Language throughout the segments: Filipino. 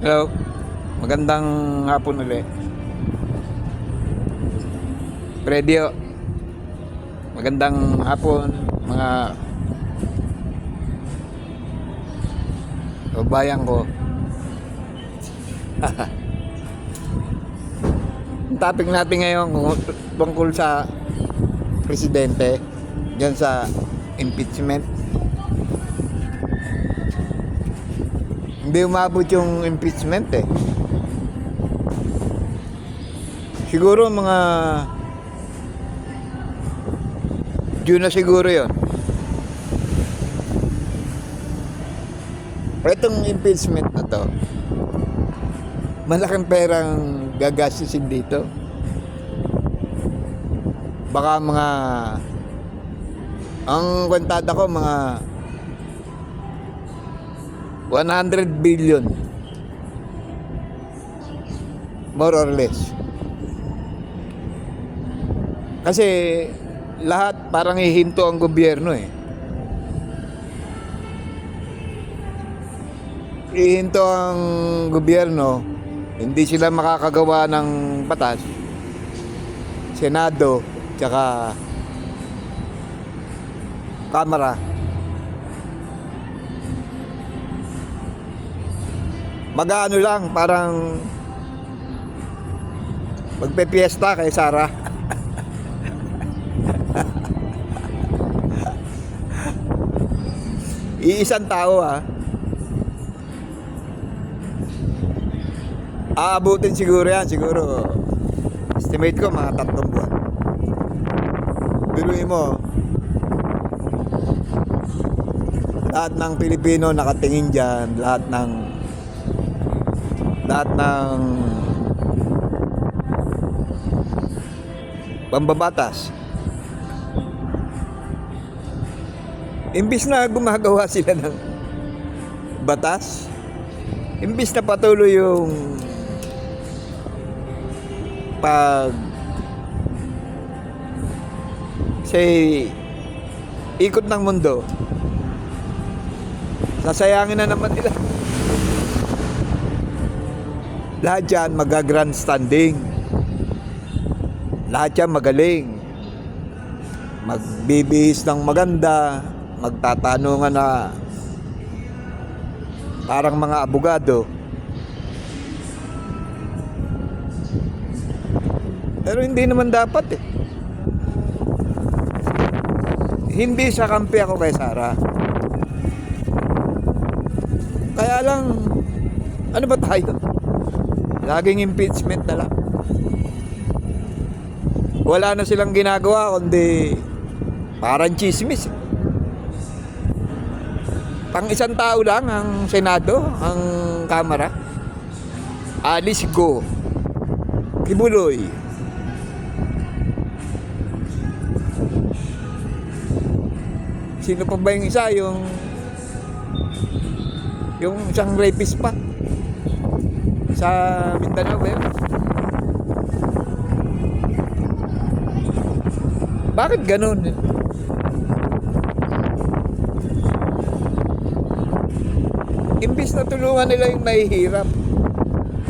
Hello, magandang hapon ulit. Predio, magandang hapon mga kabayan ko. Ang topic natin ngayon tungkol sa presidente dyan sa impeachment. Hindi umabot yung impeachment eh. Siguro mga June na siguro yon. Itong impeachment na to, malaking perang gagastusin dito. Baka ang kwentada ko mga 100 billion, more or less. Kasi lahat parang hihinto ang gobyerno eh. Hihinto ang gobyerno, hindi sila makakagawa ng batas. Senado tsaka Kamara. Mag-ano lang, parang magpe-fiesta kay Sara. Iisang tao aabutin siguro yan. Siguro estimate ko mga 3 buwan. Biruin mo, lahat ng Pilipino nakatingin dyan, lahat ng pambabatas. Imbis na gumagawa sila ng batas, imbis na patuloy yung ikot ng mundo, sasayangin na naman nila. Lahat yan mag-grandstanding. Lahat yan magaling. Magbibihis ng maganda. Magtatanungan na parang mga abogado. Pero hindi naman dapat eh. Hindi sa kampi ako kay Sara. Kaya lang, ano ba tayo? Laging impeachment na lang. Wala na silang ginagawa kundi parang chismis. Pang isang tao lang ang Senado, ang Kamara. Alice Go, Kibuloy. Sino pa ba yung isa? Yung isang rapist pa sa Mindanao ba yun? Bakit ganun? Imbis na tulungan nila yung mahihirap,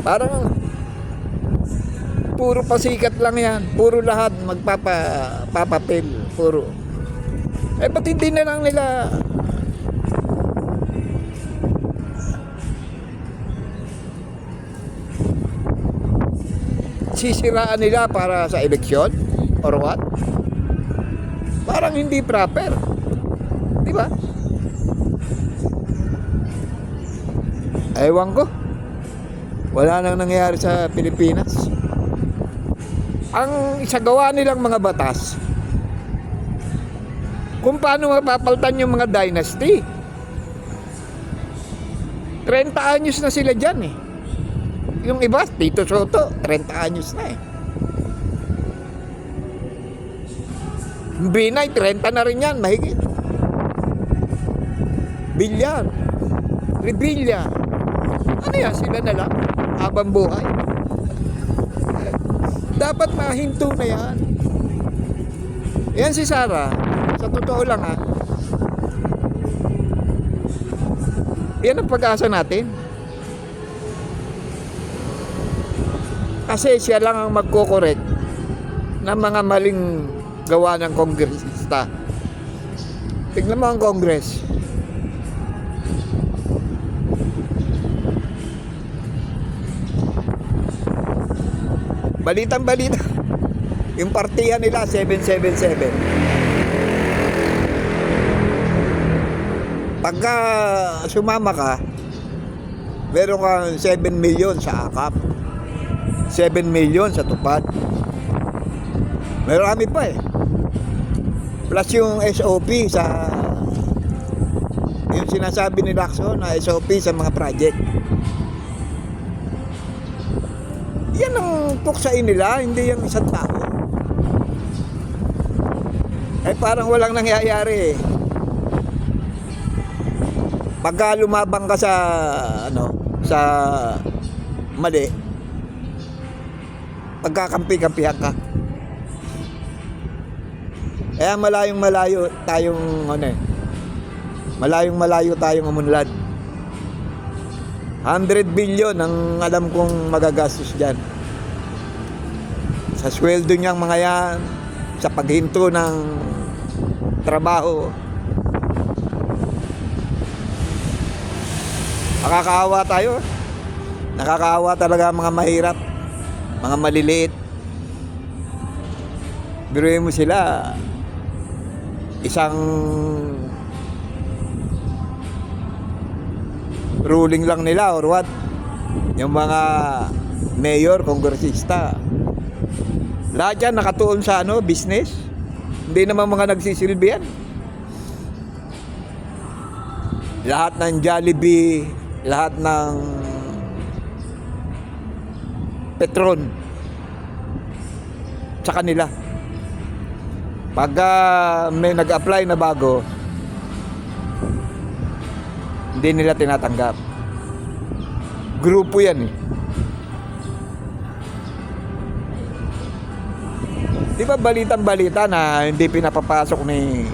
parang puro pasikat lang yan. Puro lahat magpapapapel. Puro. Ba't hindi na lang nila sisiraan nila para sa eleksyon or what? Parang hindi proper, di ba? Ewan ko, wala nang nangyayari sa Pilipinas. Ang isagawa nilang mga batas, kung paano mapapalitan yung mga dynasty. 30 anyos na sila dyan eh. Yung iba, Tito Soto, 30 anyos na eh. Binay, 30 na rin yan, mahigit. Villar, Revilla. Ano yan, sila na lang, habang buhay. Dapat mahinto na yan. Yan si Sara, sa totoo lang yan ang pag-asa natin. Kasi siya lang ang magkokorek ng mga maling gawa ng kongresista. Tignan mo ang Congress. Balitang-balita. Yung partiyan nila, 777. Pagka sumama ka, meron kang 7 million sa akap. 7 million sa tupad. Marami pa eh. Plus yung SOP sa yung sinasabi ni Lacson na SOP sa mga project. Yan ang tuksain nila, hindi yung isang tao. Eh parang walang nangyayari eh. Pagka lumabang ka sa sa mali, pagkakampi-kampihan ka. Kaya malayong-malayo tayong malayong-malayo tayong umunlad. 100 billion ang alam kong magagastos dyan. Sa sweldo niyang mga yan, sa paghinto ng trabaho. Nakakaawa tayo. Nakakaawa talaga ang mga mahirap, mga maliliit. Biruin mo sila, isang ruling lang nila or what? Yung mga mayor, kongresista. Lahat yan nakatuon sa business. Hindi naman mga nagsisilbi yan. Lahat ng Jollibee, lahat ng Petron sa kanila. Pagka may nag-apply na bago, hindi nila tinatanggap. Grupo yan eh. Di ba balitang-balita na hindi pinapapasok ni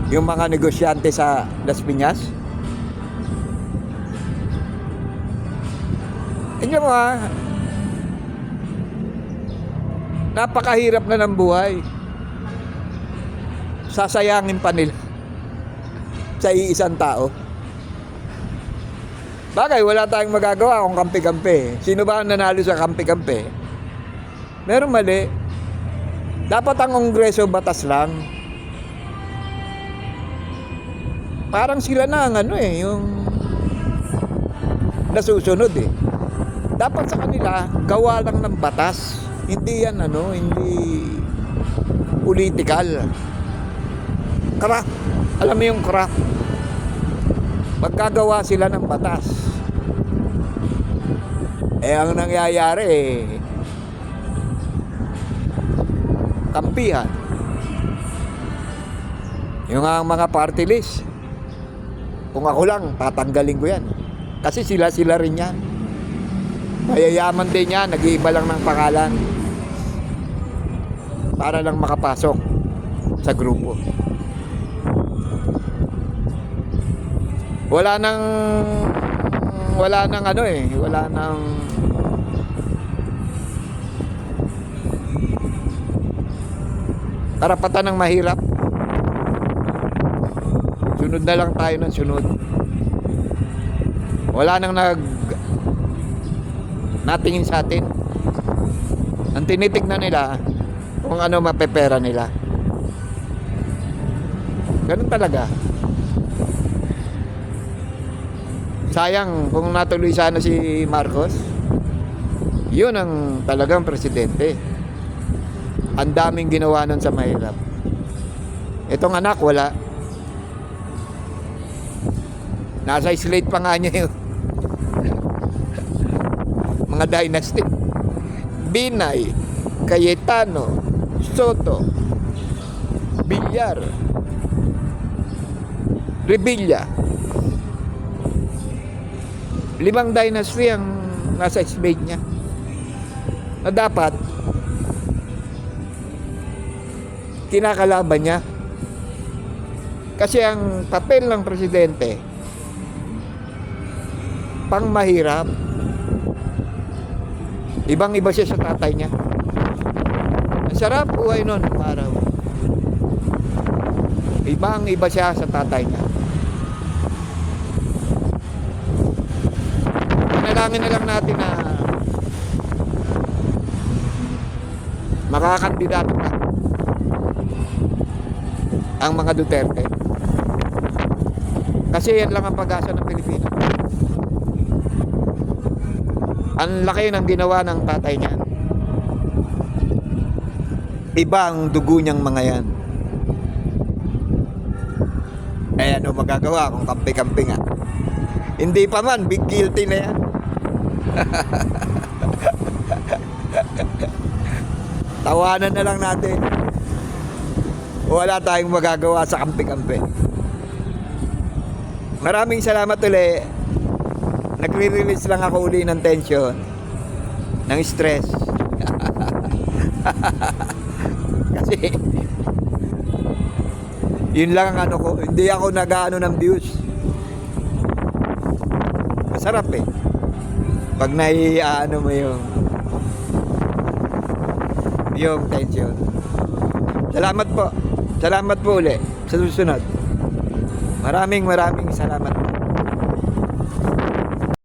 yung mga negosyante sa Las Piñas? Tingnan mo napakahirap na ng buhay. Sasayangin pa nila sa iisang tao. Bagay, wala tayong magagawa kung kampi-kampi. Sino ba ang nanalo sa kampi-kampi? Meron mali. Dapat ang Kongreso batas lang. Parang sila na ang yung nasusunod eh. Dapat sa kanila, gawa lang ng batas. Hindi yan hindi political. Craft. Alam mo yung craft. Magkagawa sila ng batas. Ang nangyayari kampihan. Yung mga party list. Kung ako lang, tatanggalin ko yan. Kasi sila rin yan. Mayayaman din yan, nag-iiba lang ng pangalan. Para lang makapasok sa grupo. Wala nang wala nang karapatan ng mahirap. Sunod na lang tayo ng sunod. Wala nang natingin sa atin. Ang tinitignan nila kung ano mapepera nila. Ganun talaga. Sayang kung natuloy sana si Marcos. Yun ang talagang presidente. Ang daming ginawa nun sa mahirap. Itong anak wala. Nasa slate pa nga niya yun. Mga dynasty. Binay, Cayetano, Soto, Villar, Revilla. 5 dynasty ang nasa slate niya. Na dapat kinakalaban niya. Kasi ang papel ng presidente pang mahirap, Ibang iba siya sa tatay niya. Ang sarap buhay nun, araw. Ibang iba siya sa tatay niya. Panalangin na lang natin na makakandidato pa ang mga Duterte. Kasi yan lang ang pag-asa ng Pilipinas. Ang laki ng ginawa ng tatay niya. Ibang dugo niyang mga yan. Eh ano magagawa kung kampi-kampi nga? Hindi pa man, big guilty na yan. Tawanan na lang natin. Wala tayong magagawa sa kampi-kampi. Maraming salamat ulit. Nagre-release lang ako uli ng tension, ng stress. Kasi yun lang ang ano ko. Hindi ako nag-ano ng views. Masarap eh pag nai-ano mo yung tension. Salamat po uli sa susunod. Maraming salamat.